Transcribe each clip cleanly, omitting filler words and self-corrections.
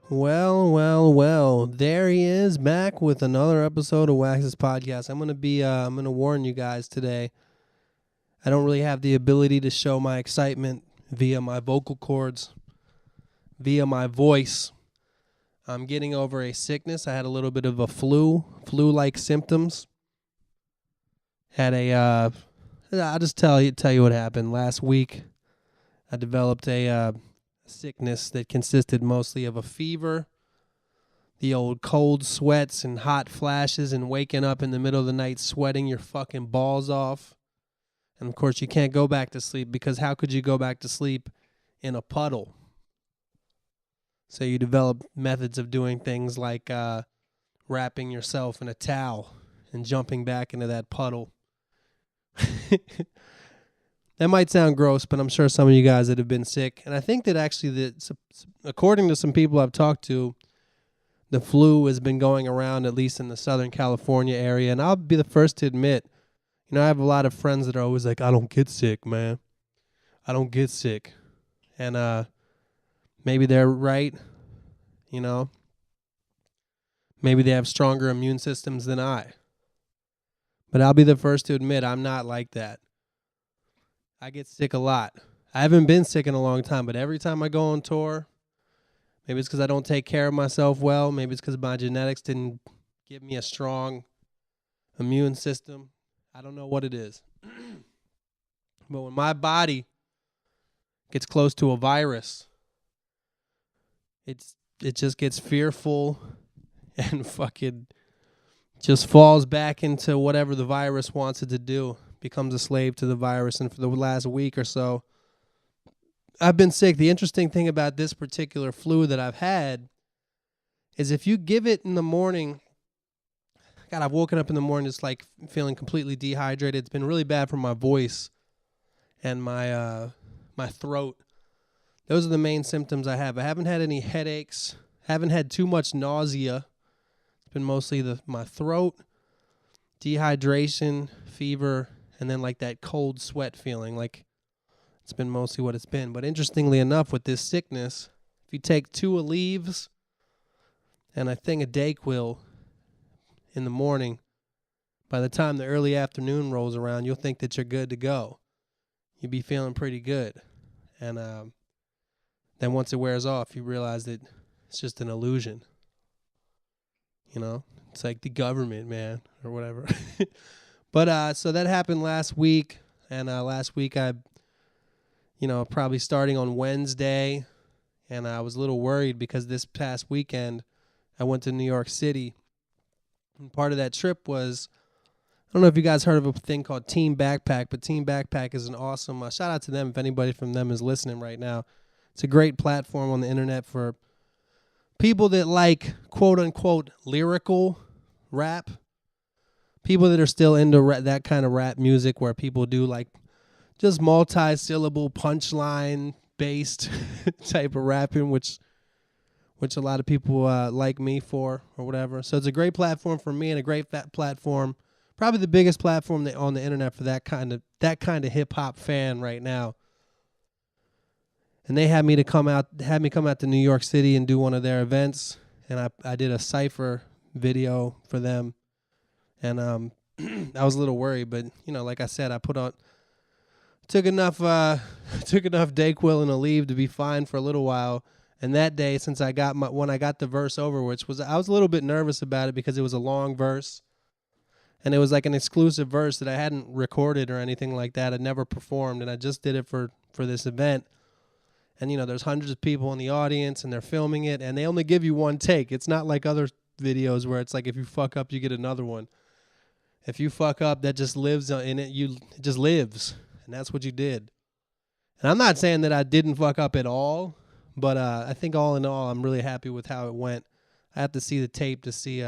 Well. There he is, back with another episode of Wax's podcast. I'm gonna warn you guys today. I don't really have the ability to show my excitement via my vocal cords, via my voice. I'm getting over a sickness. I had a little bit of a flu-like symptoms. I'll just tell you what happened. Last week, I developed a sickness that consisted mostly of a fever, the old cold sweats and hot flashes and waking up in the middle of the night sweating your fucking balls off. And, of course, you can't go back to sleep because how could you go back to sleep in a puddle? So you develop methods of doing things like wrapping yourself in a towel and jumping back into that puddle. That might sound gross, but I'm sure some of you guys that have been sick. And I think that actually, according to some people I've talked to, the flu has been going around, at least in the Southern California area. And I'll be the first to admit, I have a lot of friends that are always like, I don't get sick, man. I don't get sick. And maybe they're right, Maybe they have stronger immune systems than I. But I'll be the first to admit I'm not like that. I get sick a lot. I haven't been sick in a long time, but every time I go on tour, maybe it's because I don't take care of myself well. Maybe it's because my genetics didn't give me a strong immune system. I don't know what it is. But when my body gets close to a virus, it just gets fearful and fucking just falls back into whatever the virus wants it to do. Becomes a slave to the virus. And for the last week or so, I've been sick. The interesting thing about this particular flu that I've had is if you give it in the morning, God, I've woken up in the morning just like feeling completely dehydrated. It's been really bad for my voice and my throat. Those are the main symptoms I have. I haven't had any headaches. Haven't had too much nausea. It's been mostly my throat, dehydration, fever, and then like that cold sweat feeling. Like it's been mostly what it's been. But interestingly enough, with this sickness, if you take 2 Aleve and a thing of Dayquil in the morning, by the time the early afternoon rolls around, you'll think that you're good to go. You'll be feeling pretty good. And then once it wears off, you realize that it's just an illusion. It's like the government, man, or whatever. But so that happened last week. And last week I, probably starting on Wednesday. And I was a little worried because this past weekend I went to New York City. And part of that trip was, I don't know if you guys heard of a thing called Team Backpack, but Team Backpack is an awesome, shout out to them if anybody from them is listening right now. It's a great platform on the internet for people that like, quote unquote, lyrical rap. People that are still into that kind of rap music where people do like just multi-syllable punchline based type of rapping, which a lot of people like me for or whatever. So it's a great platform for me and a great platform, probably the biggest platform on the internet for that kind of hip hop fan right now. And they had me come out to New York City and do one of their events, and I did a cypher video for them. And I was a little worried, but like I said, I took enough Dayquil and Aleve to be fine for a little while. And that day, since when I got the verse over, I was a little bit nervous about it because it was a long verse, and it was like an exclusive verse that I hadn't recorded or anything like that. I'd never performed, and I just did it for this event. And there's hundreds of people in the audience, and they're filming it, and they only give you one take. It's not like other videos where it's like if you fuck up, you get another one. If you fuck up, that just lives in it. It just lives, and that's what you did. And I'm not saying that I didn't fuck up at all, but I think all in all, I'm really happy with how it went. I have to see the tape to see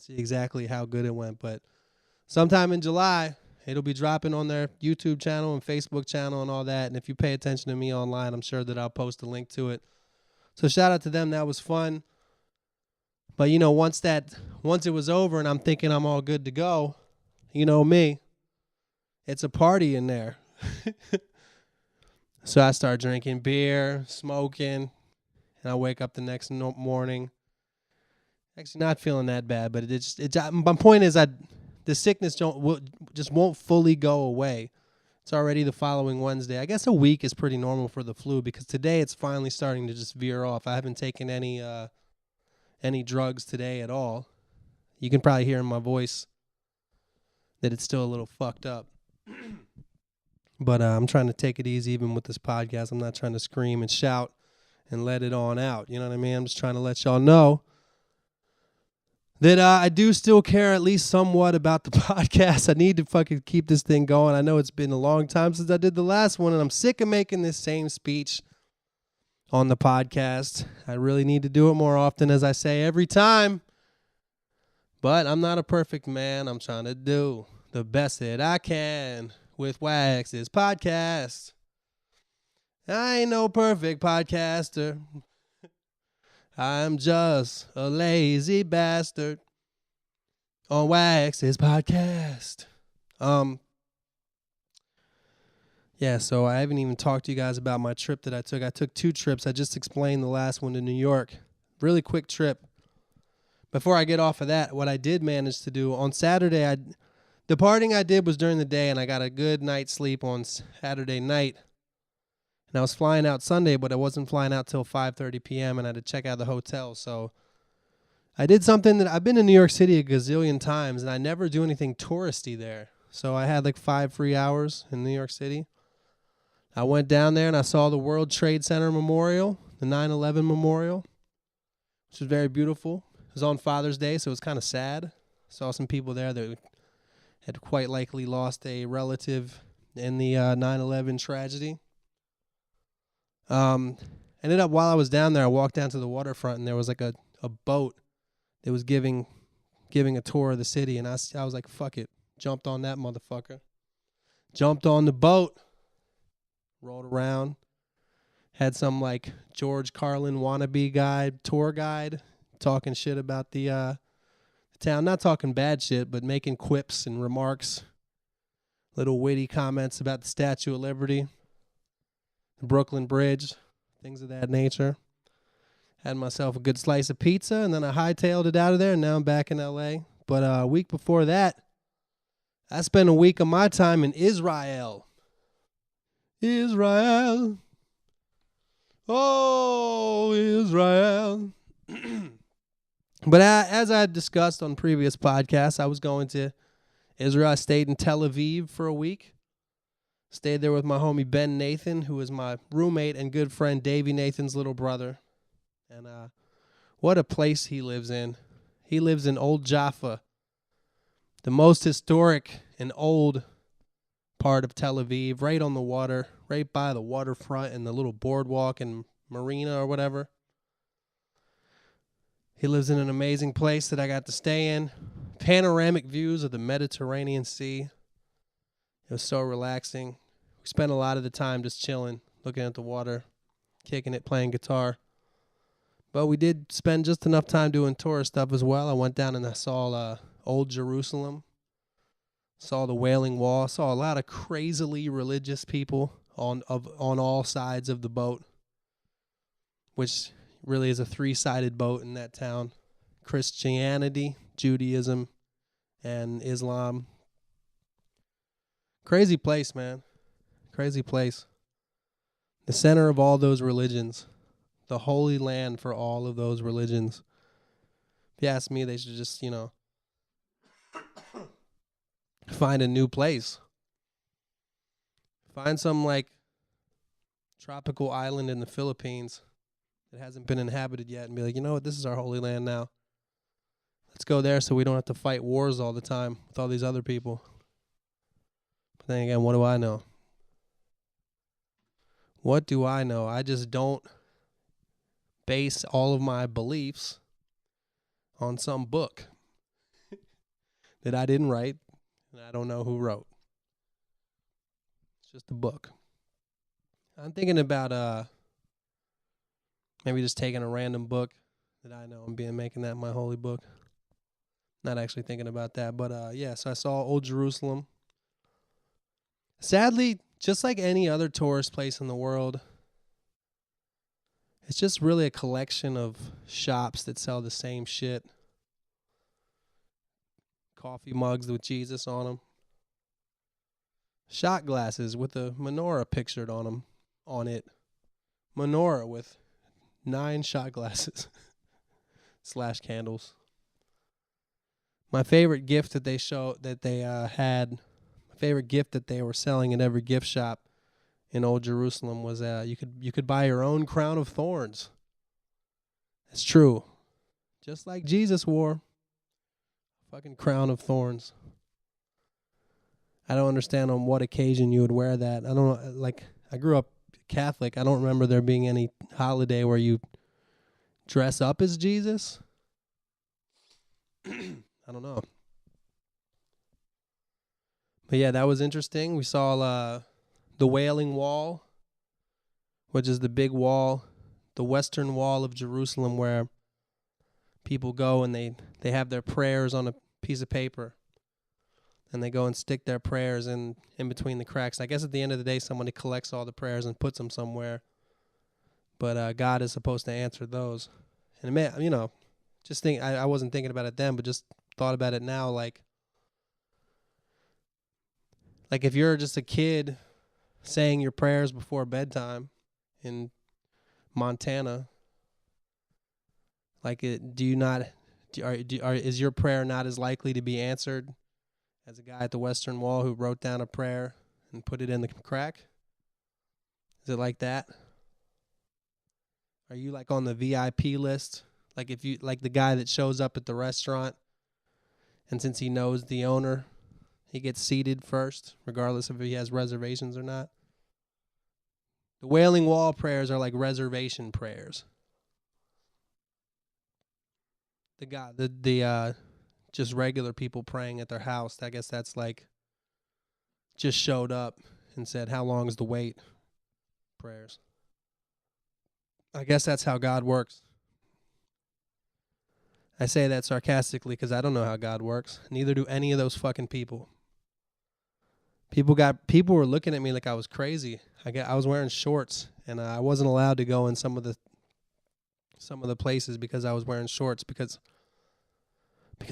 exactly how good it went. But sometime in July, it'll be dropping on their YouTube channel and Facebook channel and all that. And if you pay attention to me online, I'm sure that I'll post a link to it. So shout out to them. That was fun. But, once it was over and I'm thinking I'm all good to go, me, it's a party in there. So I started drinking beer, smoking, and I wake up the next morning. Actually, not feeling that bad, but my point is, the sickness just won't fully go away. It's already the following Wednesday. I guess a week is pretty normal for the flu because today it's finally starting to just veer off. I haven't taken any drugs today at all. You can probably hear in my voice that it's still a little fucked up. But I'm trying to take it easy even with this podcast. I'm not trying to scream and shout and let it on out. You know what I mean? I'm just trying to let y'all know that I do still care at least somewhat about the podcast. I need to fucking keep this thing going. I know it's been a long time since I did the last one, and I'm sick of making this same speech on the podcast. I really need to do it more often, as I say every time. But I'm not a perfect man. I'm trying to do the best that I can with Wax's podcast. I ain't no perfect podcaster. I'm just a lazy bastard on Wax's podcast. Yeah, so I haven't even talked to you guys about my trip that I took. I took 2 trips. I just explained the last one to New York. Really quick trip. Before I get off of that, what I did manage to do on Saturday, the partying I did was during the day, and I got a good night's sleep on Saturday night. And I was flying out Sunday, but I wasn't flying out till 5:30 p.m., and I had to check out the hotel. So I did something that I've been to New York City a gazillion times, and I never do anything touristy there. So I had like 5 free hours in New York City. I went down there, and I saw the World Trade Center Memorial, the 9/11 Memorial, which was very beautiful. It was on Father's Day, so it was kind of sad. Saw some people there that had quite likely lost a relative in the 9/11 tragedy. Ended up while I was down there, I walked down to the waterfront, and there was like a boat that was giving a tour of the city, and I was like, fuck it. Jumped on that motherfucker. Jumped on the boat. Rolled around. Had some like George Carlin wannabe tour guide, talking shit about the town. Not talking bad shit, but making quips and remarks. Little witty comments about the Statue of Liberty. The Brooklyn Bridge, things of that nature. Had myself a good slice of pizza, and then I hightailed it out of there, and now I'm back in L.A. But a week before that, I spent a week of my time in Israel. Israel. Oh, Israel. But as I discussed on previous podcasts, I was going to Israel. I stayed in Tel Aviv for a week. Stayed there with my homie Ben Nathan, who is my roommate and good friend Davey Nathan's little brother. And what a place he lives in. He lives in Old Jaffa, the most historic and old part of Tel Aviv, right on the water, right by the waterfront and the little boardwalk and marina or whatever. He lives in an amazing place that I got to stay in. Panoramic views of the Mediterranean Sea. It was so relaxing. We spent a lot of the time just chilling, looking at the water, kicking it, playing guitar. But we did spend just enough time doing tourist stuff as well. I went down and I saw Old Jerusalem, saw the Wailing Wall, saw a lot of crazily religious people on all sides of the boat, which really is a 3-sided boat in that town. Christianity, Judaism, and Islam. Crazy place, man. Crazy place. The center of all those religions. The holy land for all of those religions. If you ask me, they should just, find a new place. Find some, tropical island in the Philippines that hasn't been inhabited yet and be like, you know what, this is our holy land now. Let's go there so we don't have to fight wars all the time with all these other people. But then again, what do I know? What do I know? I just don't base all of my beliefs on some book that I didn't write and I don't know who wrote. It's just a book. I'm thinking about maybe just taking a random book that I know and making that my holy book. Not actually thinking about that, but so I saw Old Jerusalem. Sadly, just like any other tourist place in the world, It's just really a collection of shops that sell the same shit. Coffee mugs with Jesus on them. Shot glasses with a menorah pictured on them. On it. Menorah with 9 shot glasses. / candles. My favorite gift that they had, my favorite gift that they were selling in every gift shop in Old Jerusalem was you could buy your own crown of thorns. It's true. Just like Jesus wore. Fucking crown of thorns. I don't understand on what occasion you would wear that. I don't know. Like, I grew up Catholic. I don't remember there being any holiday where you dress up as Jesus. I don't know. But yeah, that was interesting. We saw the Wailing Wall, which is the big wall, the western wall of Jerusalem, where people go and they have their prayers on a piece of paper. And they go and stick their prayers in between the cracks. I guess at the end of the day, somebody collects all the prayers and puts them somewhere. But God is supposed to answer those. And it may, just think, I wasn't thinking about it then, but just thought about it now. Like if you're just a kid saying your prayers before bedtime in Montana, is your prayer not as likely to be answered as a guy at the Western Wall who wrote down a prayer and put it in the crack? Is it like that? Are you like on the VIP list? Like if you like the guy that shows up at the restaurant, and since he knows the owner, he gets seated first, regardless of if he has reservations or not. The Wailing Wall prayers are like reservation prayers. The just regular people praying at their house, I guess that's like just showed up and said, "How long is the wait?" Prayers. I guess that's how God works. I say that sarcastically because I don't know how God works. Neither do any of those fucking people. People were looking at me like I was crazy. I was wearing shorts, and I wasn't allowed to go in some of the places because I was wearing shorts because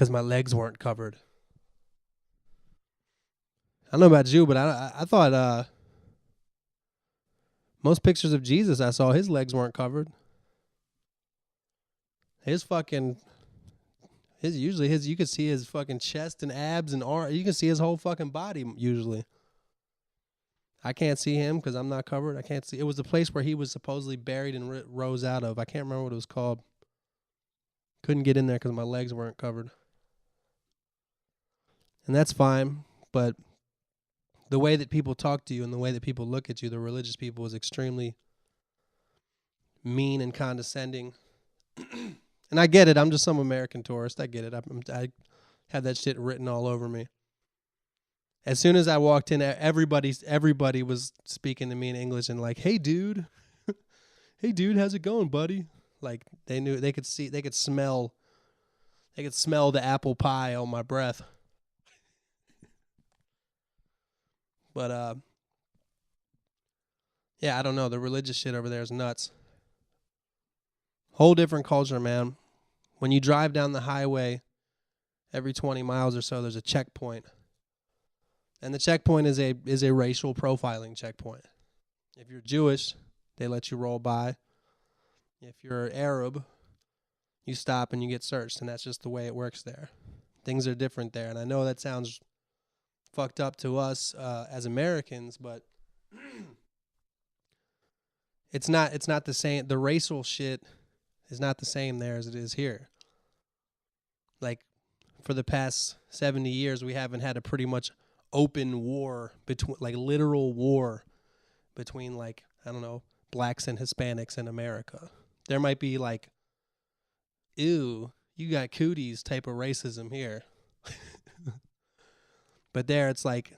my legs weren't covered. I don't know about you, but I thought most pictures of Jesus I saw, his legs weren't covered. You could see his fucking chest and abs and arm. You can see his whole fucking body usually. I can't see him because I'm not covered. I can't see. It was the place where he was supposedly buried and rose out of. I can't remember what it was called. Couldn't get in there because my legs weren't covered. And that's fine, but the way that people talk to you and the way that people look at you, the religious people, is extremely mean and condescending. And I get it. I'm just some American tourist. I get it. I have that shit written all over me. As soon as I walked in, everybody was speaking to me in English and like, "Hey, dude. Hey, dude, how's it going, buddy?" Like they could smell the apple pie on my breath. But yeah, I don't know. The religious shit over there is nuts. Whole different culture, man. When you drive down the highway, every 20 miles or so, there's a checkpoint. And the checkpoint is a racial profiling checkpoint. If you're Jewish, they let you roll by. If you're Arab, you stop and you get searched, and that's just the way it works there. Things are different there, and I know that sounds fucked up to us as Americans, but it's not the same. The racial shit is not the same there as it is here. Like, for the past 70 years, we haven't had a pretty much open war between, like, literal war between, like, I don't know, blacks and Hispanics in America. There might be like, ew, you got cooties type of racism here. But there it's like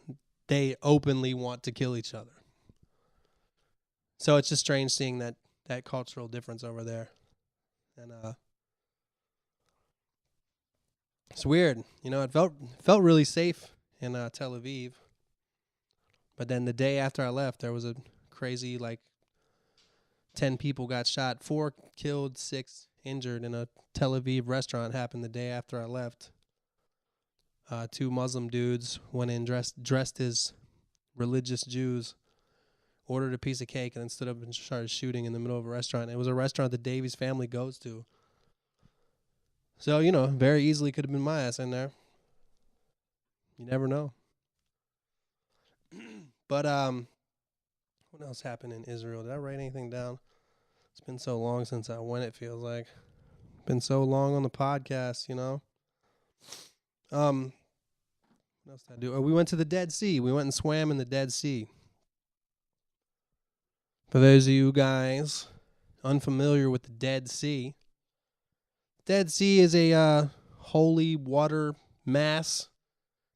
they openly want to kill each other. So it's just strange seeing that cultural difference over there. And it's weird. It felt really safe in Tel Aviv. But then the day after I left, there was a crazy, like, 10 people got shot, 4 killed, 6 injured in a Tel Aviv restaurant. Happened the day after I left. 2 Muslim dudes went in dressed as religious Jews, ordered a piece of cake, and then stood up and started shooting in the middle of a restaurant. It was a restaurant the Davies family goes to. So, very easily could have been my ass in there. You never know. But what else happened in Israel? Did I write anything down? It's been so long since I went, it feels like. Been so long on the podcast, What else did I do? Oh, we went to the Dead Sea. We went and swam in the Dead Sea. For those of you guys unfamiliar with the Dead Sea, Dead Sea is a holy water mass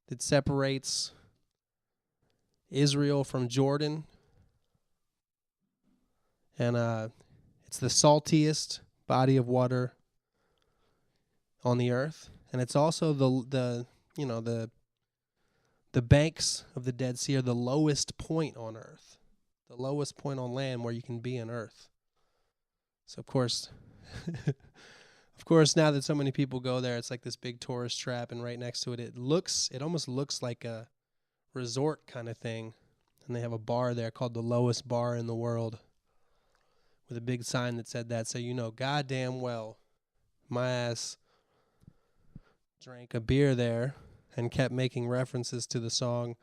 that separates Israel from Jordan. And it's the saltiest body of water on the earth. And it's also the banks of the Dead Sea are the lowest point on earth. The lowest point on land where you can be on earth. So, of course, now that so many people go there, it's like this big tourist trap, and right next to it, it almost looks like a resort kind of thing. And they have a bar there called the lowest bar in the world with a big sign that said that. So, goddamn well, my ass drank a beer there and kept making references to the song,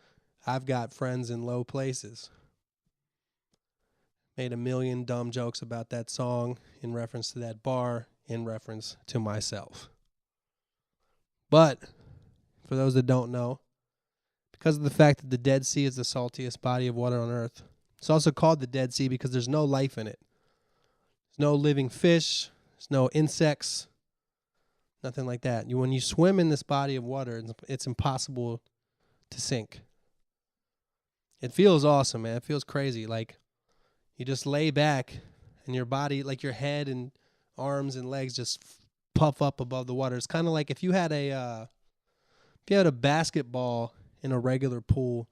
I've Got Friends in Low Places. Made a million dumb jokes about that song in reference to that bar, in reference to myself. But, for those that don't know, because of the fact that the Dead Sea is the saltiest body of water on earth, it's also called the Dead Sea because there's no life in it. There's no living fish, there's no insects, nothing like that. When you swim in this body of water, it's impossible to sink. It feels awesome, man. It feels crazy. Like, you just lay back and your body, like your head and arms and legs just puff up above the water. It's kind of like if you had a basketball in a regular pool,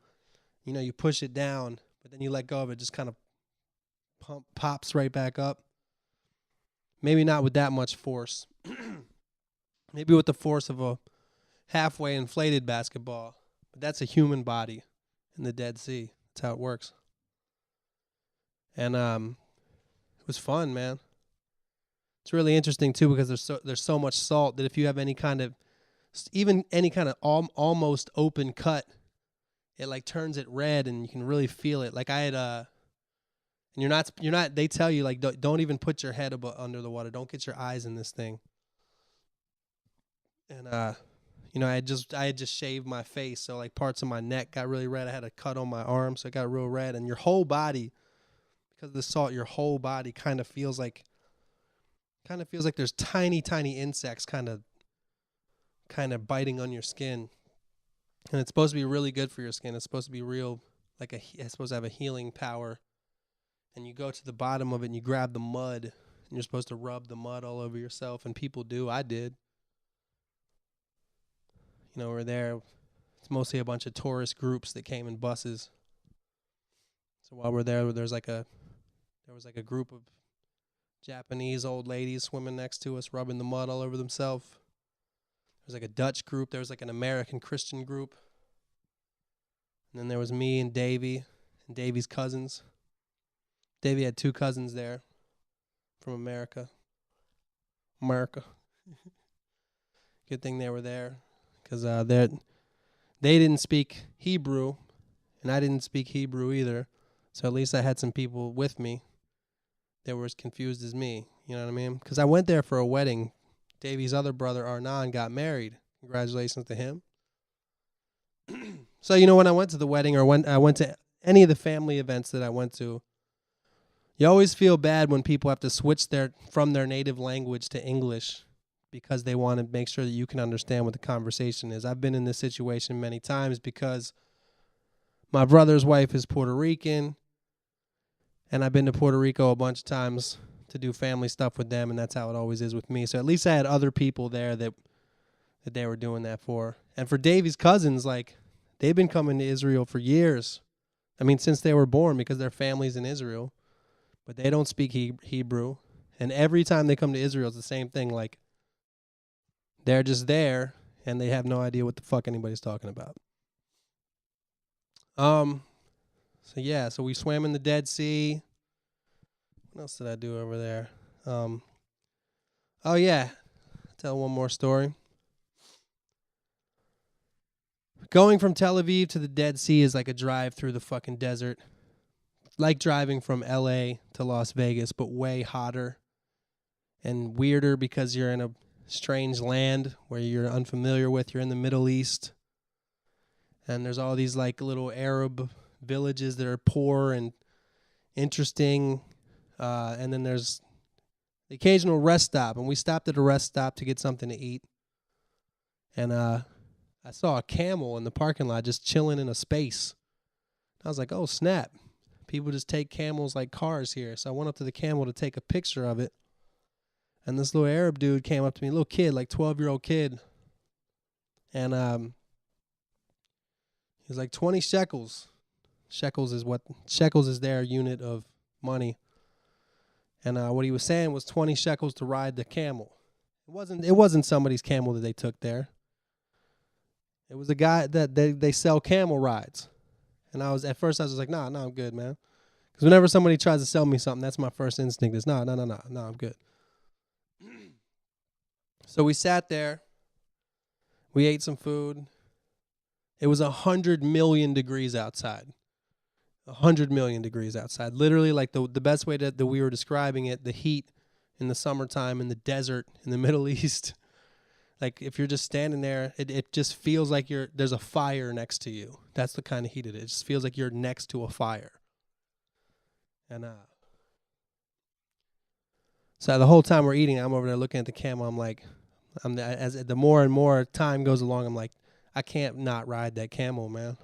you push it down, but then you let go of it, just kind of pops right back up. Maybe not with that much force. Maybe with the force of a halfway inflated basketball. But that's a human body in the Dead Sea. That's how it works. And it was fun, man. It's really interesting too because there's so much salt that if you have any kind of almost open cut, it like turns it red and you can really feel it. Like I had and you're not. They tell you like don't even put your head under the water. Don't get your eyes in this thing. And I had just shaved my face, so like parts of my neck got really red. I had a cut on my arm, so it got real red. And your whole body, because of the salt, your whole body kind of feels like there's tiny insects kind of biting on your skin. And it's supposed to be really good for your skin. It's supposed to be real, it's supposed to have a healing power. And you go to the bottom of it and you grab the mud, and you're supposed to rub the mud all over yourself. And people do. I did. We're there. It's mostly a bunch of tourist groups that came in buses. So while we're there, there was like a group of Japanese old ladies swimming next to us, rubbing the mud all over themselves. There was like a Dutch group. There was like an American Christian group. And then there was me and Davey and Davey's cousins. Davey had 2 cousins there from America. Good thing they were there. Because they didn't speak Hebrew, and I didn't speak Hebrew either. So at least I had some people with me that were as confused as me. You know what I mean? Because I went there for a wedding. Davey's other brother, Arnan, got married. Congratulations to him. So, when I went to the wedding or when I went to any of the family events that I went to, you always feel bad when people have to switch from their native language to English because they want to make sure that you can understand what the conversation is. I've been in this situation many times because my brother's wife is Puerto Rican, and I've been to Puerto Rico a bunch of times to do family stuff with them, and that's how it always is with me. So at least I had other people there that they were doing that for. And for Davey's cousins, like, they've been coming to Israel for years. I mean, since they were born, because their family's in Israel. but they don't speak Hebrew. And every time they come to Israel, it's the same thing. Like, they're just there, and they have no idea what the fuck anybody's talking about. So we swam in the Dead Sea. What else did I do over there? Oh yeah, tell one more story. Going from Tel Aviv to the Dead Sea is like a drive through the fucking desert. Like driving from LA to Las Vegas, but way hotter and weirder because you're in a strange land where you're unfamiliar with. You're in the Middle East. And there's all these like little Arab villages that are poor and interesting. And then there's the occasional rest stop. And we stopped at a rest stop to get something to eat. And I saw a camel in the parking lot just chilling in a space. I was like, oh, snap. People just take camels like cars here. So I went up to the camel to take a picture of it. And this little Arab dude came up to me, a little kid, like 12-year-old kid. And he was like 20 shekels. Shekels is their unit of money. And what he was saying was 20 shekels to ride the camel. It wasn't somebody's camel that they took there. It was a guy that they sell camel rides. And at first I was like, no, I'm good, man. Because whenever somebody tries to sell me something, that's my first instinct is, no, I'm good. So we sat there. We ate some food. It was 100 million degrees outside. 100 million degrees outside. Literally, like the best way that we were describing it, the heat in the summertime in the desert in the Middle East. Like, if you're just standing there, it just feels like there's a fire next to you. That's the kind of heat it is. It just feels like you're next to a fire. And so the whole time we're eating, I'm over there looking at the camel. I'm like, as the more and more time goes along, I'm like, I can't not ride that camel, man.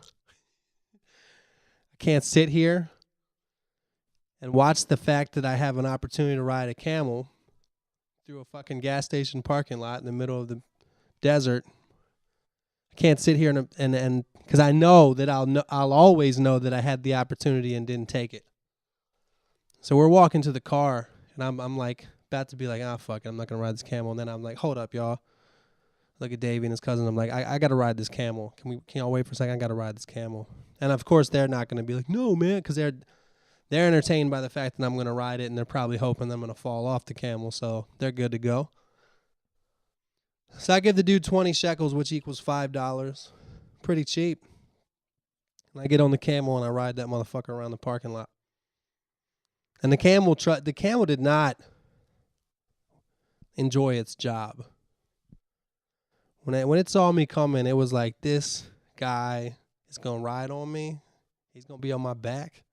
I can't sit here and watch the fact that I have an opportunity to ride a camel through a fucking gas station parking lot in the middle of the desert. I can't sit here and because I know that I'll always know that I had the opportunity and didn't take it. So we're walking to the car, and I'm like about to be like, fuck it, I'm not gonna ride this camel. And then I'm like, hold up, y'all. Look at Davey and his cousin. I'm like, I gotta ride this camel. Can y'all wait for a second? I gotta ride this camel. And of course they're not gonna be like, no, man, because they're entertained by the fact that I'm gonna ride it, and they're probably hoping I'm gonna fall off the camel, so they're good to go. So I give the dude 20 shekels, which equals $5. Pretty cheap. And I get on the camel and I ride that motherfucker around the parking lot. And the camel did not enjoy its job. When it saw me coming, it was like, this guy is going to ride on me. He's going to be on my back,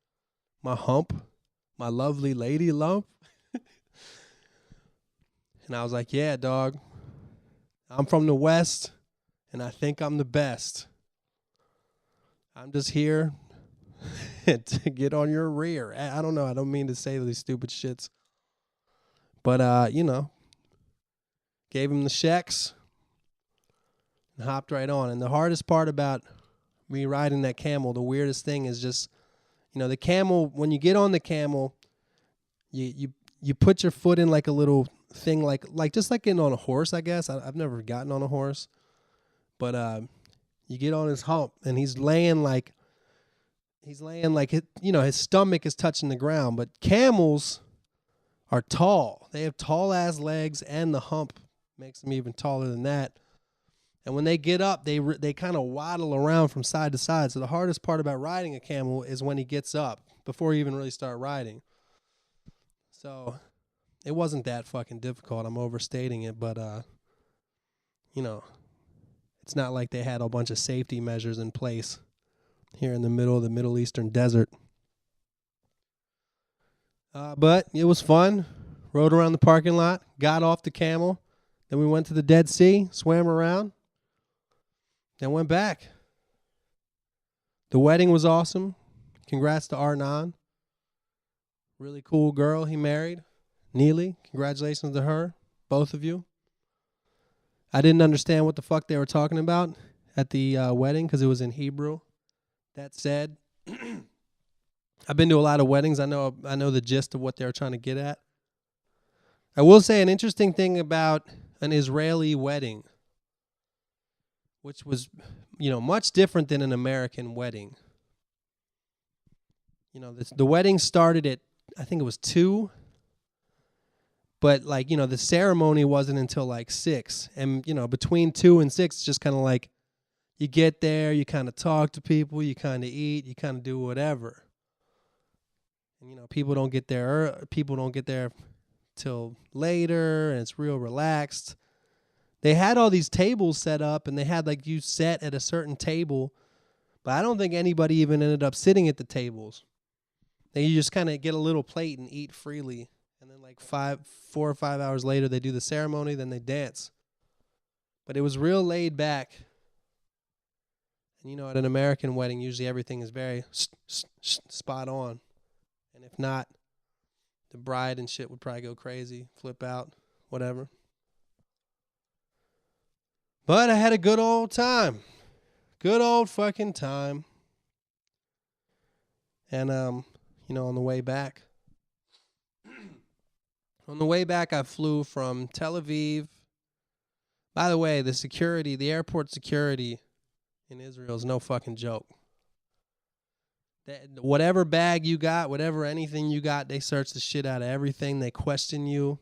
my hump, my lovely lady lump. And I was like, yeah, dog. I'm from the West, and I think I'm the best. I'm just here to get on your rear. I don't know. I don't mean to say these stupid shits. But, gave him the sheks and hopped right on. And the hardest part about me riding that camel, the weirdest thing is just, the camel, when you get on the camel, you put your foot in like a little thing, like just like getting on a horse, I guess. I've never gotten on a horse. But you get on his hump, and he's laying like his stomach is touching the ground. But camels are tall. They have tall ass legs, and the hump makes them even taller than that. And when they get up, they kind of waddle around from side to side. So the hardest part about riding a camel is when he gets up before you even really start riding. So it wasn't that fucking difficult. I'm overstating it, but it's not like they had a bunch of safety measures in place here in the middle of the Middle Eastern desert. But it was fun. Rode around the parking lot, got off the camel. Then we went to the Dead Sea, swam around, then went back. The wedding was awesome. Congrats to Arnan. Really cool girl he married. Neely, congratulations to her, both of you. I didn't understand what the fuck they were talking about at the wedding because it was in Hebrew. That said, I've been to a lot of weddings. I know the gist of what they're trying to get at. I will say an interesting thing about an Israeli wedding, which was, much different than an American wedding. The wedding started at, I think it was 2, but the ceremony wasn't until 6. And, between 2 and 6, it's just kind of like you get there, you kind of talk to people, you kind of eat, you kind of do whatever. And, people don't get there till later, and it's real relaxed. They had all these tables set up, and they had you sat at a certain table, but I don't think anybody even ended up sitting at the tables. You just kind of get a little plate and eat freely, and then 4 or 5 hours later they do the ceremony, then they dance. But it was real laid back. And at an American wedding, usually everything is very spot on. And if not, the bride and shit would probably go crazy, flip out, whatever. But I had a good old time. Good old fucking time. And, on the way back. I flew from Tel Aviv. By the way, the airport security in Israel is no fucking joke. Whatever bag you got, anything you got, they search the shit out of everything. They question you.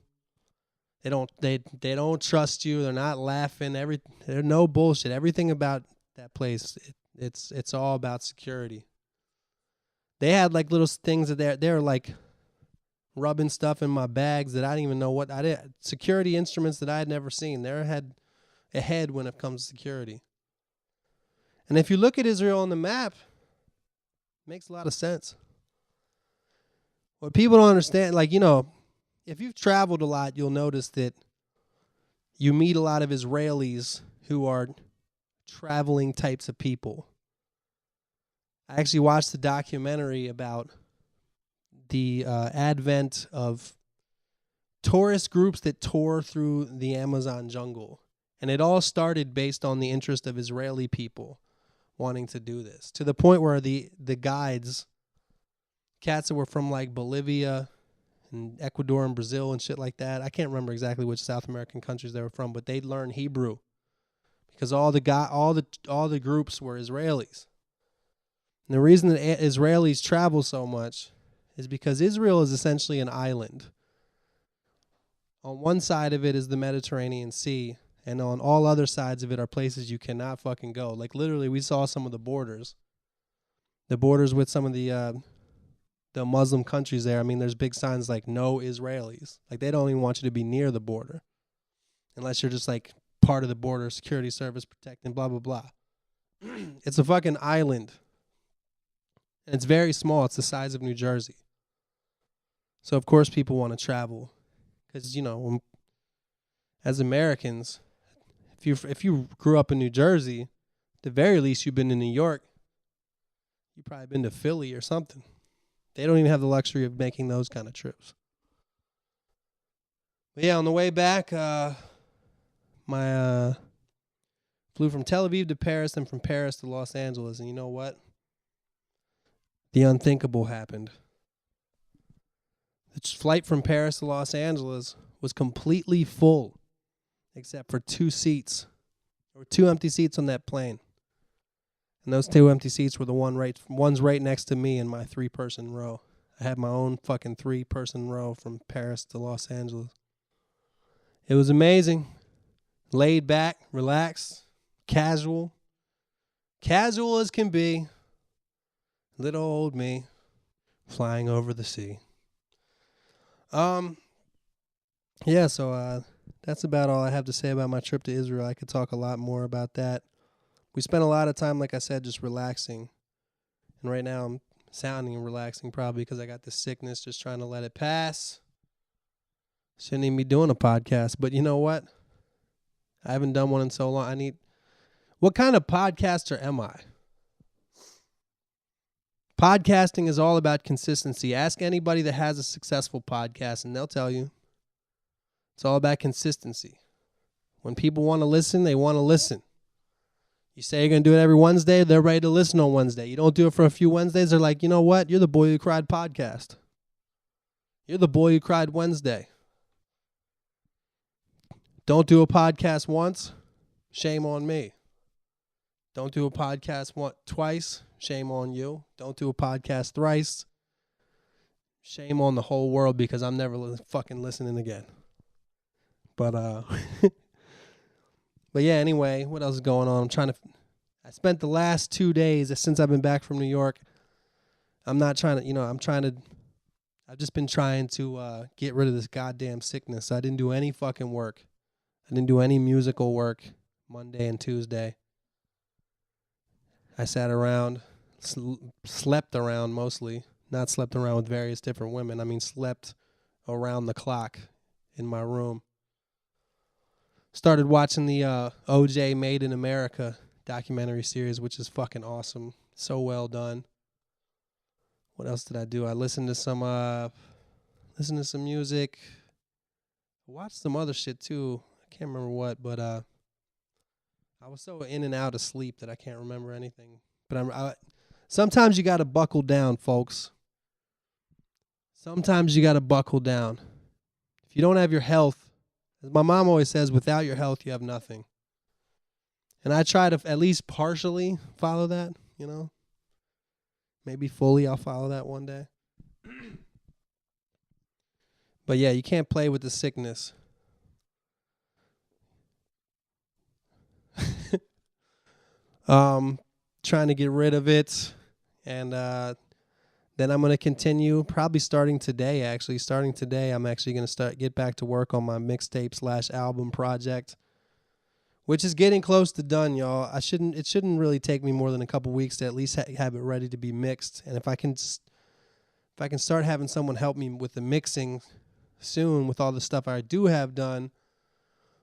They don't trust you. They're not laughing. There's no bullshit. Everything about that place, it's all about security. They had little things that they're rubbing stuff in my bags that I didn't even know what I did. Security instruments that I had never seen. They're ahead when it comes to security. And if you look at Israel on the map, it makes a lot of sense. What people don't understand, if you've traveled a lot, you'll notice that you meet a lot of Israelis who are traveling types of people. I actually watched the documentary about the advent of tourist groups that tour through the Amazon jungle. And it all started based on the interest of Israeli people wanting to do this. To the point where the guides, cats that were from Bolivia and Ecuador and Brazil and shit like that. I can't remember exactly which South American countries they were from, but they'd learn Hebrew because all the groups were Israelis. And the reason that Israelis travel so much is because Israel is essentially an island. On one side of it is the Mediterranean Sea, and on all other sides of it are places you cannot fucking go. Literally, we saw some of the borders. The borders with some of the Muslim countries there. I mean, there's big signs no Israelis. They don't even want you to be near the border unless you're just part of the border security service protecting blah, blah, blah. It's a fucking island. And it's very small. It's the size of New Jersey. So, of course, people want to travel. Because, as Americans, if you grew up in New Jersey, at the very least you've been to New York. You've probably been to Philly or something. They don't even have the luxury of making those kind of trips. But yeah, on the way back, my flew from Tel Aviv to Paris and from Paris to Los Angeles. And you know what? The unthinkable happened. The flight from Paris to Los Angeles was completely full, except for 2 seats. There were 2 empty seats on that plane. And those 2 empty seats were one's right next to me in my 3-person row. I had my own fucking 3-person row from Paris to Los Angeles. It was amazing. Laid back, relaxed, casual. Casual as can be. Little old me flying over the sea. Yeah, so that's about all I have to say about my trip to Israel. I could talk a lot more about that. We spent a lot of time, like I said, just relaxing. And right now I'm sounding relaxing probably because I got this sickness, just trying to let it pass. Shouldn't even be doing a podcast. But you know what? I haven't done one in so long. What kind of podcaster am I? Podcasting is all about consistency. Ask anybody that has a successful podcast and they'll tell you. It's all about consistency. When people want to listen, they want to listen. You say you're going to do it every Wednesday, they're ready to listen on Wednesday. You don't do it for a few Wednesdays, they're like, you know what? You're the Boy Who Cried podcast. You're the Boy Who Cried Wednesday. Don't do a podcast once, shame on me. Don't do a podcast twice, shame on you. Don't do a podcast thrice, shame on the whole world, because I'm never fucking listening again. But but yeah, anyway, what else is going on? I spent the last 2 days since I've been back from New York. I've just been trying to get rid of this goddamn sickness. I didn't do any fucking work. I didn't do any musical work Monday and Tuesday. I sat around, slept around mostly. Not slept around with various different women. I mean, slept around the clock in my room. Started watching the OJ Made in America documentary series, which is fucking awesome. So well done. What else did I do? I listened to some music. Watched some other shit too. I can't remember what, but I was so in and out of sleep that I can't remember anything. But sometimes you got to buckle down, folks. Sometimes you got to buckle down. If you don't have your health, as my mom always says, without your health, you have nothing. And I try to at least partially follow that, you know. Maybe fully I'll follow that one day. But yeah, you can't play with the sickness. Trying to get rid of it. And then I'm going to continue, probably starting today, actually. Starting today, I'm actually going to get back to work on my mixtape/album project, which is getting close to done, y'all. It shouldn't really take me more than a couple weeks to at least have it ready to be mixed. And if I can start having someone help me with the mixing soon, with all the stuff I do have done,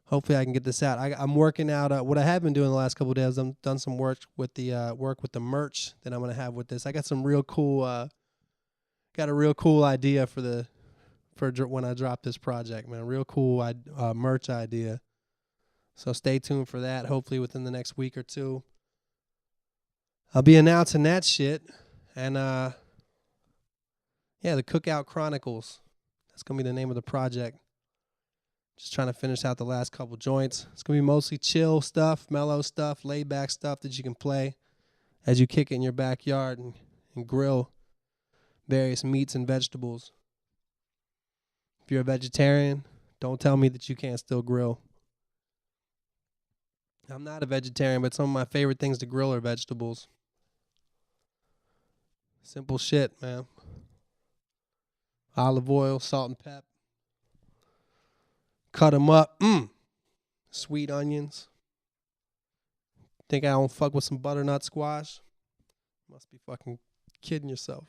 hopefully I can get this out. I'm working out what I have been doing the last couple of days. I've done some work with the merch that I'm gonna have with this. I got some real cool, got a real cool idea for when I drop this project, man. Real cool merch idea. So stay tuned for that. Hopefully within the next week or two, I'll be announcing that shit. And the Cookout Chronicles. That's gonna be the name of the project. Just trying to finish out the last couple joints. It's going to be mostly chill stuff, mellow stuff, laid back stuff that you can play as you kick it in your backyard and grill various meats and vegetables. If you're a vegetarian, don't tell me that you can't still grill. I'm not a vegetarian, but some of my favorite things to grill are vegetables. Simple shit, man. Olive oil, salt and pep. Cut them up. Sweet onions. Think I don't fuck with some butternut squash? Must be fucking kidding yourself.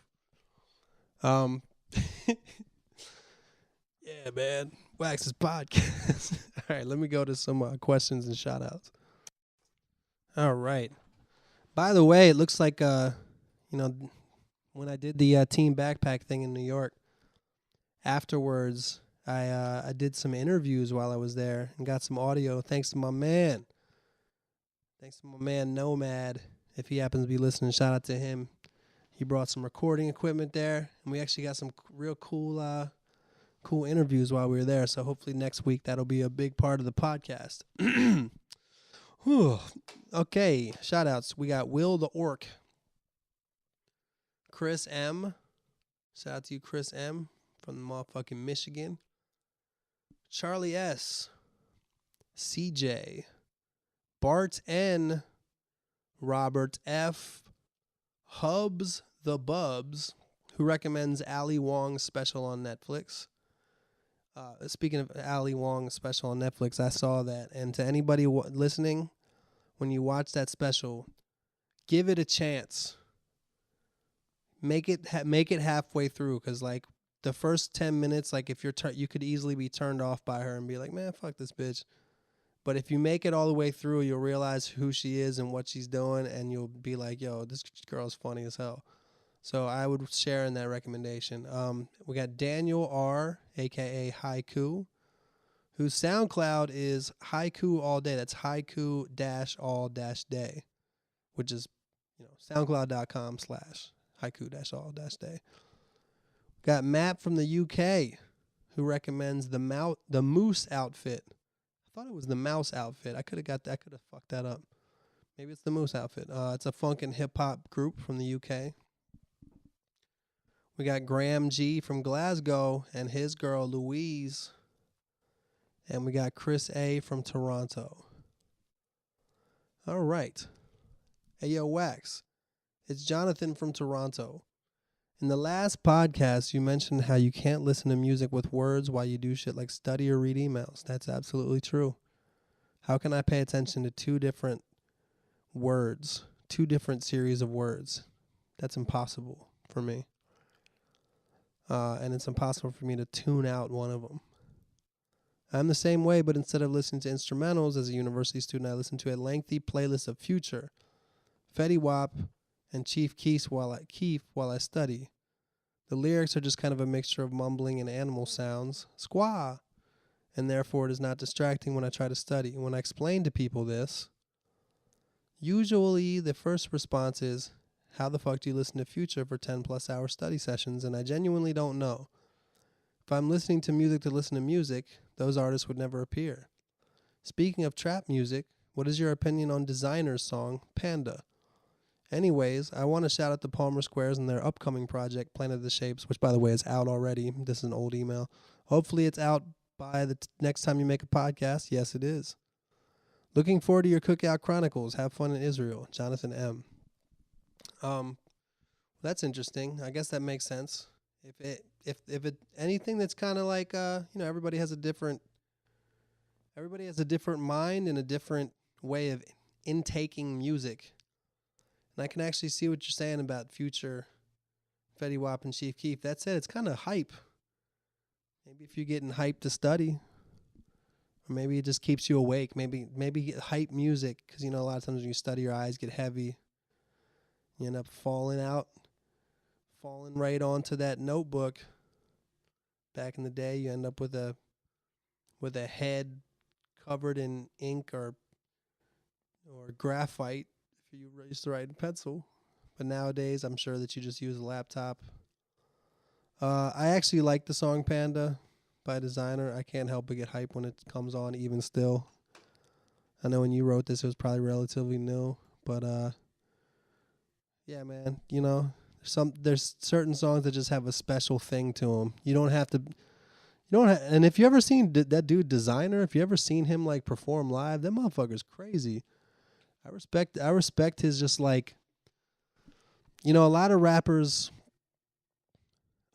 Yeah, man. Wax's podcast. All right, let me go to some questions and shout outs. All right. By the way, it looks like, when I did the team backpack thing in New York, afterwards, I did some interviews while I was there and got some audio. Thanks to my man. Nomad. If he happens to be listening, shout out to him. He brought some recording equipment there, and we actually got some real cool interviews while we were there. So hopefully next week that'll be a big part of the podcast. Okay, shout outs. We got Will the Orc. Chris M. Shout out to you, Chris M. from the motherfucking Michigan. Charlie S. CJ. Bart N. Robert F. Hubs the Bubs, who recommends Ali Wong's special on Netflix. Speaking of Ali Wong's special on Netflix, I saw that. And to anybody listening, when you watch that special, give it a chance. Make it halfway through, because like the first 10 minutes, like if you could easily be turned off by her and be like, man, fuck this bitch. But if you make it all the way through, you'll realize who she is and what she's doing, and you'll be like, yo, this girl's funny as hell. So I would share in that recommendation. We got Daniel R., a.k.a. Haiku, whose SoundCloud is Haiku All Day. That's Haiku-all-day. which is, soundcloud.com/haiku-all-day. Got Matt from the UK who recommends the Moose outfit. I thought it was the Mouse outfit. I could have fucked that up. Maybe it's the Moose outfit. It's a funk and hip hop group from the UK. We got Graham G from Glasgow and his girl Louise. And we got Chris A from Toronto. All right. Hey, yo, Wax. It's Jonathan from Toronto. In the last podcast, you mentioned how you can't listen to music with words while you do shit like study or read emails. That's absolutely true. How can I pay attention to two different words, two different series of words? That's impossible for me. And it's impossible for me to tune out one of them. I'm the same way, but instead of listening to instrumentals as a university student, I listen to a lengthy playlist of Future, Fetty Wap, and Chief Keef while I study. The lyrics are just kind of a mixture of mumbling and animal sounds, squaw, and therefore it is not distracting when I try to study. When I explain to people this, usually the first response is, how the fuck do you listen to Future for 10 plus hour study sessions? And I genuinely don't know. If I'm listening to music to listen to music, those artists would never appear. Speaking of trap music, what is your opinion on Designer's song, Panda? Anyways, I want to shout out the Palmer Squares and their upcoming project, Planet of the Shapes, which, by the way, is out already. This is an old email. Hopefully it's out by the next time you make a podcast. Yes, it is. Looking forward to your Cookout Chronicles. Have fun in Israel. Jonathan M. That's interesting. I guess that makes sense. If anything that's kind of like everybody has a different mind and a different way of intaking music. And I can actually see what you're saying about Future, Fetty Wap, and Chief Keef. That said, it's kind of hype. Maybe if you're getting hyped to study, or maybe it just keeps you awake. Maybe get hype music, because a lot of times when you study, your eyes get heavy. You end up falling right onto that notebook. Back in the day, you end up with a head covered in ink or graphite if you used to write in pencil. But nowadays, I'm sure that you just use a laptop. I actually like the song Panda by Designer. I can't help but get hype when it comes on, even still. I know when you wrote this, it was probably relatively new. But, yeah, man, there's certain songs that just have a special thing to them. And if you ever seen that dude Designer, if you ever seen him like perform live, that motherfucker's crazy. I respect his just like, a lot of rappers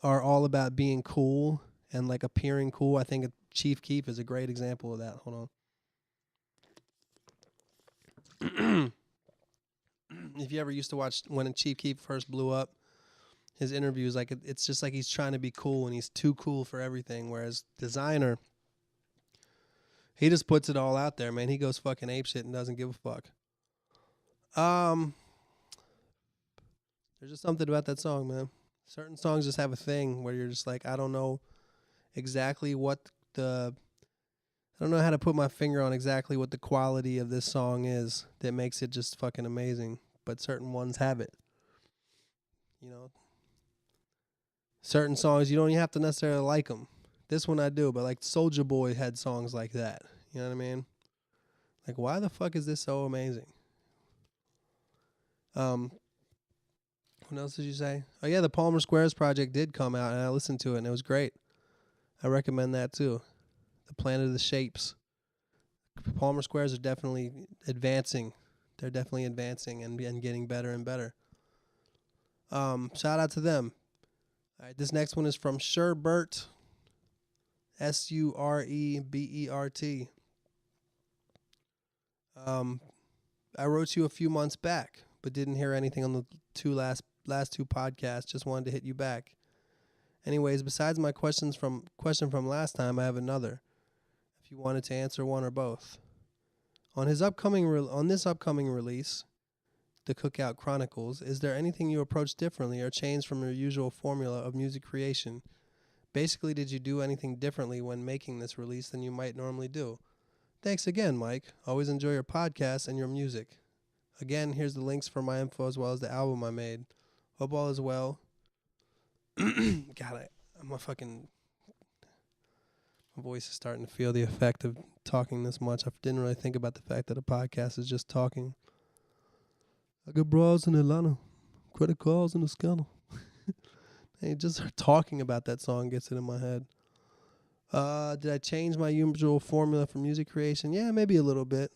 are all about being cool and like appearing cool. I think Chief Keef is a great example of that. Hold on. If you ever used to watch when Chief Keef first blew up, his interviews, like it's just like he's trying to be cool and he's too cool for everything. Whereas Designer, he just puts it all out there, man. He goes fucking apeshit and doesn't give a fuck. There's just something about that song, man. Certain songs just have a thing where you're just like, I don't know exactly I don't know how to put my finger on exactly what the quality of this song is that makes it just fucking amazing. But certain ones have it. Certain songs, you don't even have to necessarily like them. This one I do, but like Soulja Boy had songs like that. You know what I mean? Like, why the fuck is this so amazing? What else did you say? Oh, yeah, the Palmer Squares project did come out, and I listened to it, and it was great. I recommend that, too. The Planet of the Shapes. Palmer Squares are definitely advancing. They're definitely advancing and getting better and better. Shout out to them. All right, this next one is from Sherbert. Surebert. I wrote you a few months back, but didn't hear anything on the last two podcasts. Just wanted to hit you back. Anyways, besides my question from last time, I have another. If you wanted to answer one or both. On this upcoming release, The Cookout Chronicles, is there anything you approach differently or changed from your usual formula of music creation? Basically, did you do anything differently when making this release than you might normally do? Thanks again, Mike. Always enjoy your podcast and your music. Again, here's the links for my info as well as the album I made. Hope all is well. God, my voice is starting to feel the effect of talking this much. I didn't really think about the fact that a podcast is just talking. I got bras in Atlanta, credit cards in the scandal. Hey, just talking about that song gets it in my head. Did I change my usual formula for music creation? Yeah, maybe a little bit.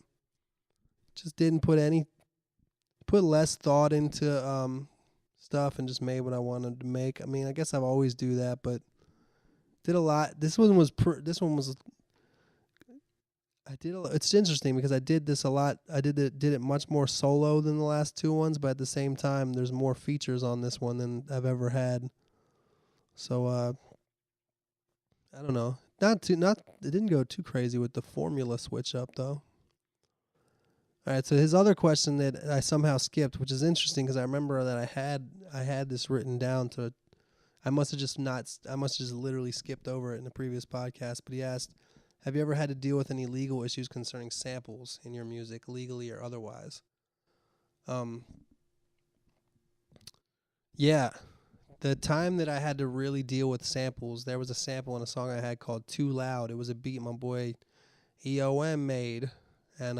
Just didn't put less thought into stuff and just made what I wanted to make. I mean, I guess I've always do that, but did a lot. It's interesting because I did this a lot. I did it much more solo than the last two ones, but at the same time, there's more features on this one than I've ever had. So I don't know. It didn't go too crazy with the formula switch up though. All right, so his other question that I somehow skipped, which is interesting because I remember that I had this written down to. I must have just literally skipped over it in the previous podcast. But he asked, "Have you ever had to deal with any legal issues concerning samples in your music, legally or otherwise?" Yeah, the time that I had to really deal with samples, there was a sample in a song I had called "Too Loud." It was a beat my boy EOM made, and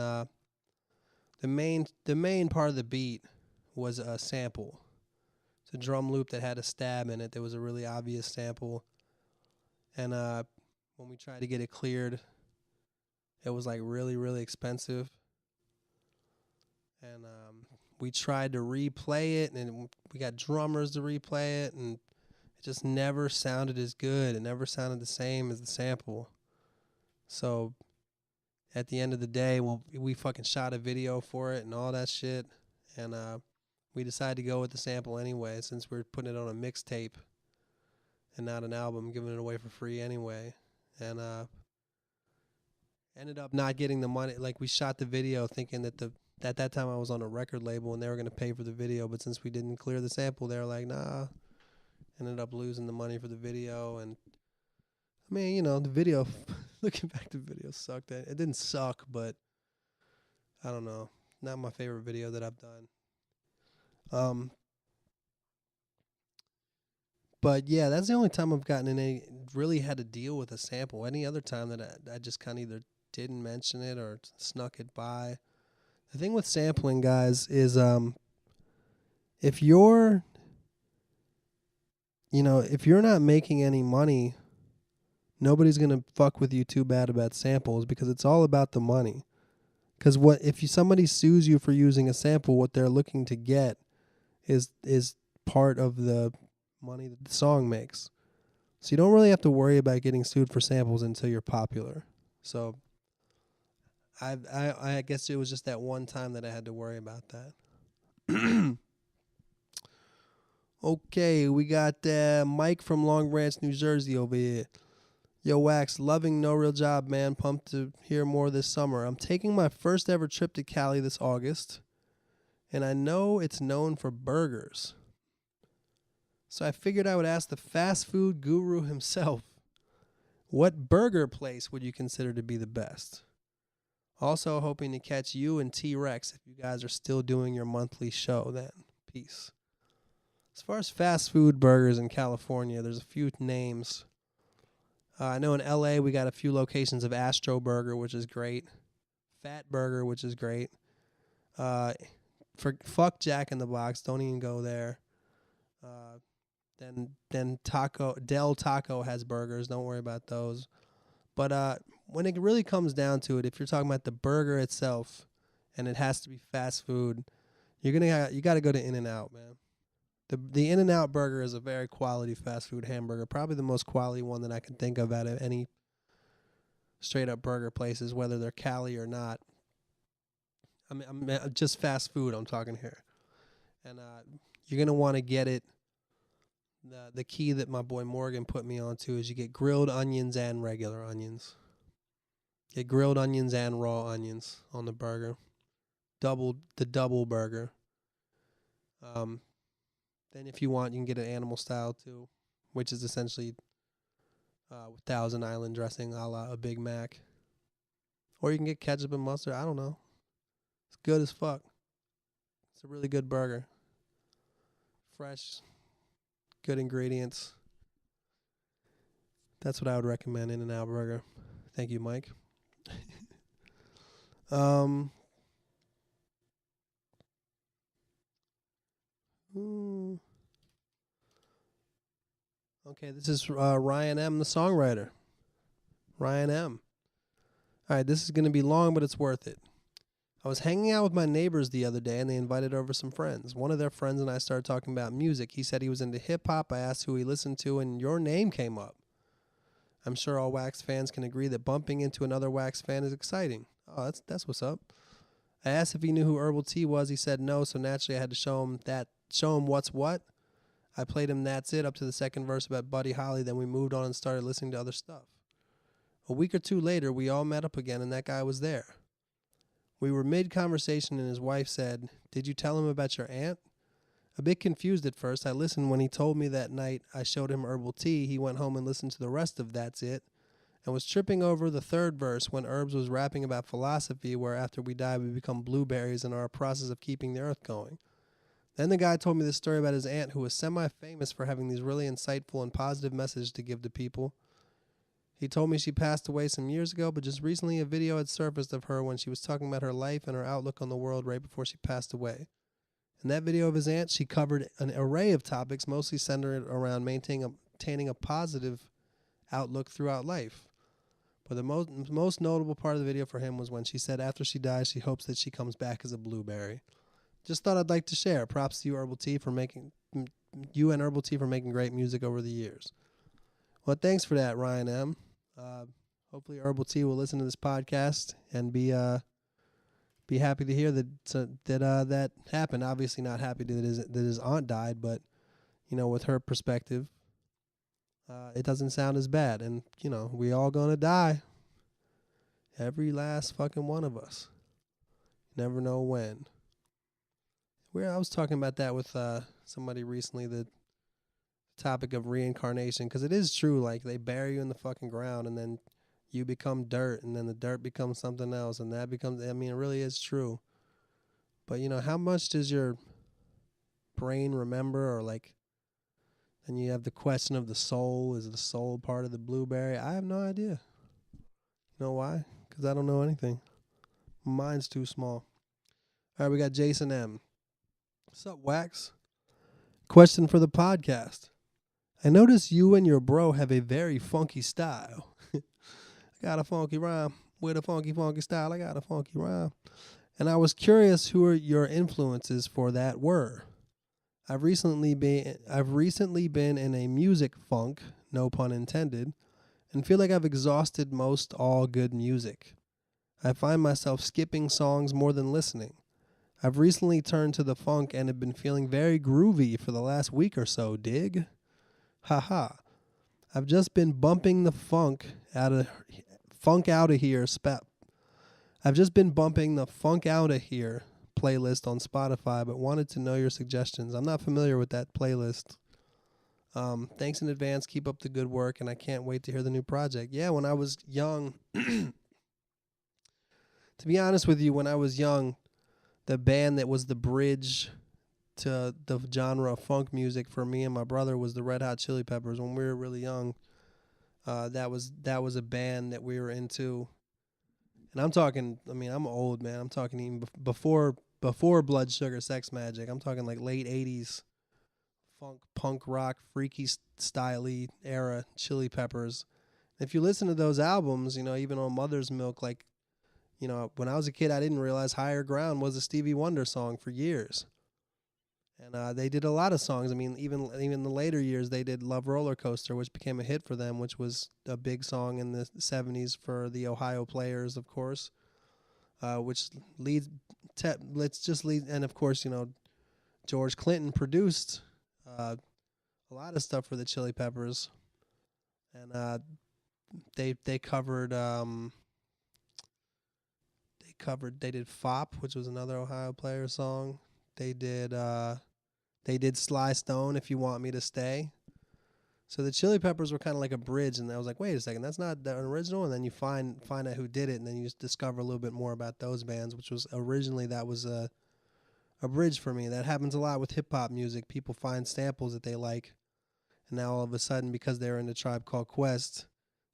the main part of the beat was a sample. It's a drum loop that had a stab in it. There was a really obvious sample, and when we tried to get it cleared, it was like really, really expensive. And we tried to replay it, and we got drummers to replay it, and it just never sounded as good. It never sounded the same as the sample. So at the end of the day, we fucking shot a video for it and all that shit, and we decided to go with the sample anyway, since we're putting it on a mixtape and not an album, giving it away for free anyway. And ended up not getting the money. Like, we shot the video thinking that at that time I was on a record label and they were going to pay for the video, but since we didn't clear the sample, they were like, nah. Ended up losing the money for the video. And I mean, the video, looking back, the video sucked. It didn't suck, but I don't know. Not my favorite video that I've done. But yeah, that's the only time I've really had to deal with a sample. Any other time that I just kind of either didn't mention it or snuck it by. The thing with sampling, guys, is if you're not making any money, nobody's going to fuck with you too bad about samples because it's all about the money. Because if somebody sues you for using a sample, what they're looking to get is part of the money that the song makes. So you don't really have to worry about getting sued for samples until you're popular. So I guess it was just that one time that I had to worry about that. Okay, we got Mike from Long Branch, New Jersey over here. Yo, Wax, loving No Real Job, man. Pumped to hear more this summer. I'm taking my first ever trip to Cali this August, and I know it's known for burgers. So I figured I would ask the fast food guru himself, what burger place would you consider to be the best? Also hoping to catch you and T-Rex if you guys are still doing your monthly show then. Peace. As far as fast food burgers in California, there's a few names. I know in LA we got a few locations of Astro Burger, which is great. Fat Burger, which is great. Fuck Jack in the Box, don't even go there. Then Del Taco has burgers, don't worry about those. But when it really comes down to it, if you're talking about the burger itself and it has to be fast food, you got to go to In-N-Out, man. The In-N-Out burger is a very quality fast food hamburger, probably the most quality one that I can think of out of any straight up burger places, whether they're Cali or not. I'm just fast food I'm talking here. And you're going to want to get it. The key that my boy Morgan put me onto is you get grilled onions and regular onions. Get grilled onions and raw onions on the burger. The double burger. Then if you want, you can get an animal style too, which is essentially Thousand Island dressing a la a Big Mac. Or you can get ketchup and mustard. I don't know. It's good as fuck. It's a really good burger. Fresh, good ingredients. That's what I would recommend, In-N-Out Burger. Thank you, Mike. um. Okay, this is Ryan M., the songwriter. Ryan M. All right, this is going to be long, but it's worth it. I was hanging out with my neighbors the other day, and they invited over some friends. One of their friends and I started talking about music. He said he was into hip-hop. I asked who he listened to, and your name came up. I'm sure all Wax fans can agree that bumping into another Wax fan is exciting. Oh, that's what's up. I asked if he knew who Herbal Tea was. He said no, so naturally I had to show him what's what. I played him That's It up to the second verse about Buddy Holly, then we moved on and started listening to other stuff. A week or two later, we all met up again, and that guy was there. We were mid-conversation, and his wife said, "Did you tell him about your aunt?" A bit confused at first, I listened when he told me that night I showed him Herbal Tea. He went home and listened to the rest of That's It, and was tripping over the third verse when Herbs was rapping about philosophy, where after we die we become blueberries and are a process of keeping the earth going. Then the guy told me this story about his aunt, who was semi-famous for having these really insightful and positive messages to give to people. He told me she passed away some years ago, but just recently a video had surfaced of her when she was talking about her life and her outlook on the world right before she passed away. In that video of his aunt, she covered an array of topics, mostly centered around maintaining a positive outlook throughout life. But the most notable part of the video for him was when she said after she dies, she hopes that she comes back as a blueberry. Just thought I'd like to share. Props to you, Herbal Tea, for making great music over the years. Well, thanks for that, Ryan M. Hopefully, Herbal Tea will listen to this podcast and be happy to hear that happened. Obviously, not happy that his aunt died, but with her perspective, it doesn't sound as bad. And we all gonna die. Every last fucking one of us. Never know when. I was talking about that with somebody recently, the topic of reincarnation, because it is true. Like, they bury you in the fucking ground, and then you become dirt, and then the dirt becomes something else, and that becomes, it really is true. But, how much does your brain remember, or then you have the question of the soul. Is the soul part of the blueberry? I have no idea. You know why? Because I don't know anything. Mine's too small. All right, we got Jason M. What's up, Wax? Question for the podcast. I notice you and your bro have a very funky style. I got a funky rhyme with a funky style. I got a funky rhyme. And I was curious who your influences for that were. I've recently been in a music funk, no pun intended, and feel like I've exhausted most all good music. I find myself skipping songs more than listening. I've recently turned to the funk and have been feeling very groovy for the last week or so, dig? Haha. I've just been bumping the funk out of here playlist on Spotify, but wanted to know your suggestions. I'm not familiar with that playlist. Thanks in advance. Keep up the good work, and I can't wait to hear the new project. Yeah, when I was young, to be honest with you, when I was young, the band that was the bridge to the genre of funk music for me and my brother was the Red Hot Chili Peppers. When we were really young, that was a band that we were into. And I'm talking, I'm old, man. I'm talking even before Blood Sugar Sex Magic. I'm talking like late 80s funk, punk rock, freaky style-y era Chili Peppers. If you listen to those albums, even on Mother's Milk, when I was a kid, I didn't realize Higher Ground was a Stevie Wonder song for years. And they did a lot of songs. Even in the later years, they did Love Roller Coaster, which became a hit for them, which was a big song in the 70s for the Ohio Players, of course, which leads, and of course, George Clinton produced a lot of stuff for the Chili Peppers. And they covered... They did Fop, which was another Ohio Player song. They did Sly Stone, If You Want Me to Stay. So the Chili Peppers were kind of like a bridge, and I was like, wait a second, that's not the original. And then you find out who did it, and then you just discover a little bit more about those bands, which was originally that was a a bridge for me. That happens a lot with hip hop music. People find samples that they like, and now all of a sudden, because they're in the Tribe Called Quest,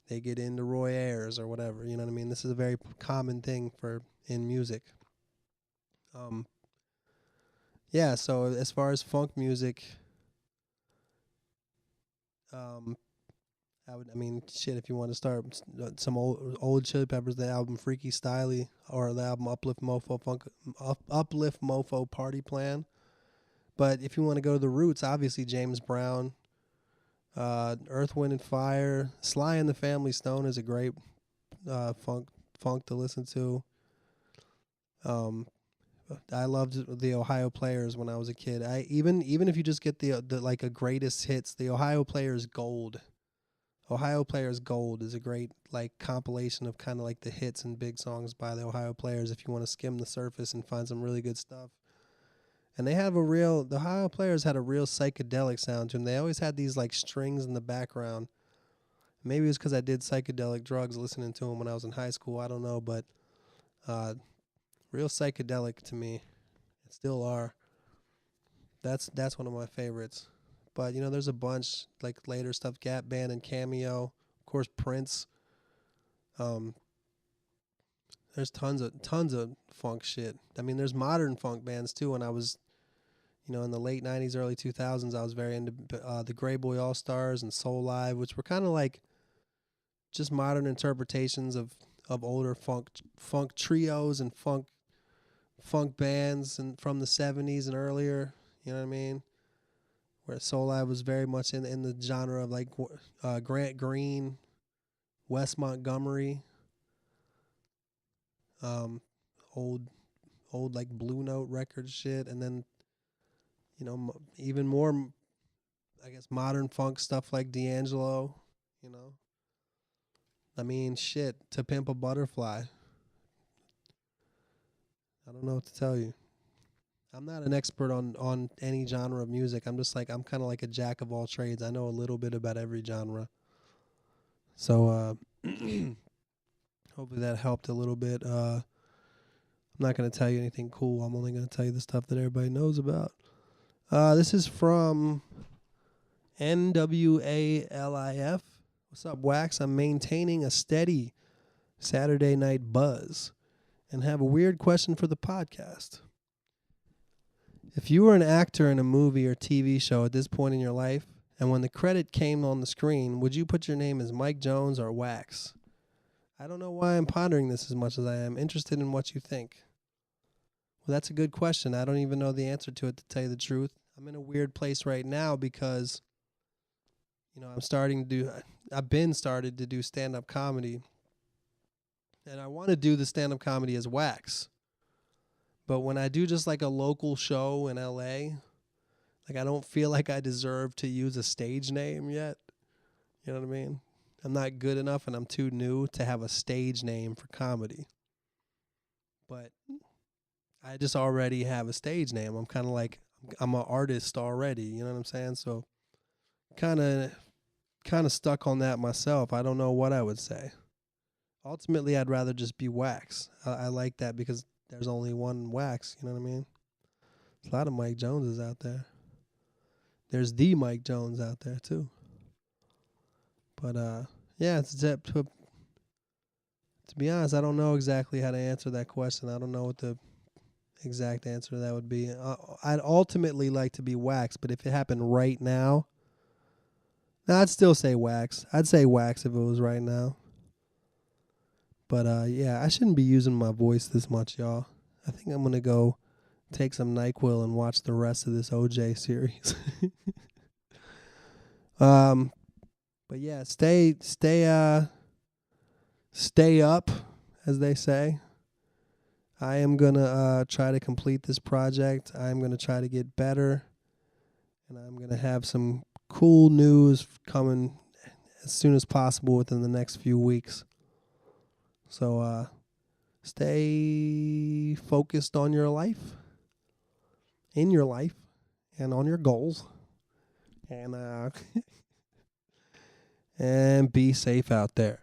they get into Roy Ayers or whatever. You know what I mean? This is a very common thing for in music. Yeah. So as far as funk music, um, I mean, shit. If you want to start some old Chili Peppers, the album Freaky Styley or the album Uplift Mofo Party Plan. But if you want to go to the roots, obviously James Brown, Earth, Wind and Fire, Sly and the Family Stone is a great funk to listen to. I loved the Ohio Players when I was a kid. Even if you just get the like a greatest hits, the Ohio Players Gold. Ohio Players Gold is a great like compilation of kind of like the hits and big songs by the Ohio Players if you want to skim the surface and find some really good stuff. And the Ohio Players had a real psychedelic sound to them. They always had these like strings in the background. Maybe it was because I did psychedelic drugs listening to them when I was in high school. I don't know, but real psychedelic to me. It still are. That's one of my favorites. But there's a bunch like later stuff, Gap Band and Cameo, of course Prince. There's tons of funk shit. I mean, there's modern funk bands too. When I was, in the late '90s, early 2000s, I was very into the Grey Boy All Stars and Soul Live, which were kind of like just modern interpretations of older funk trios and funk bands and from the '70s and earlier. You know what I mean? Where Soul Live was very much in the genre of like Grant Green, Wes Montgomery, old like Blue Note record shit, and then even more, I guess, modern funk stuff like D'Angelo. I mean, shit, To Pimp a Butterfly. I don't know what to tell you. I'm not an expert on any genre of music. I'm kind of like a jack of all trades. I know a little bit about every genre. So hopefully that helped a little bit. I'm not going to tell you anything cool. I'm only going to tell you the stuff that everybody knows about. This is from NWALIF. What's up, Wax? I'm maintaining a steady Saturday night buzz and have a weird question for the podcast. If you were an actor in a movie or TV show at this point in your life, and when the credit came on the screen, would you put your name as Mike Jones or Wax? I don't know why I'm pondering this as much as I am. Interested in what you think. Well, that's a good question. I don't even know the answer to it, to tell you the truth. I'm in a weird place right now because, I've been started to do stand-up comedy, and I want to do the stand-up comedy as Wax. But when I do just like a local show in LA, like I don't feel like I deserve to use a stage name yet. You know what I mean? I'm not good enough and I'm too new to have a stage name for comedy. But I just already have a stage name. I'm kind of like, I'm an artist already. You know what I'm saying? So kind of stuck on that myself. I don't know what I would say. Ultimately, I'd rather just be Wax. I like that because there's only one Wax, you know what I mean? There's a lot of Mike Joneses out there. There's the Mike Jones out there, too. But, yeah, to be honest, I don't know exactly how to answer that question. I don't know what the exact answer to that would be. I'd ultimately like to be Wax, but if it happened right now, I'd still say Wax. I'd say Wax if it was right now. But, yeah, I shouldn't be using my voice this much, y'all. I think I'm going to go take some NyQuil and watch the rest of this OJ series. But, yeah, stay up, as they say. I am going to try to complete this project. I'm going to try to get better. And I'm going to have some cool news coming as soon as possible within the next few weeks. So stay focused on your life, in your life, and on your goals. And and be safe out there.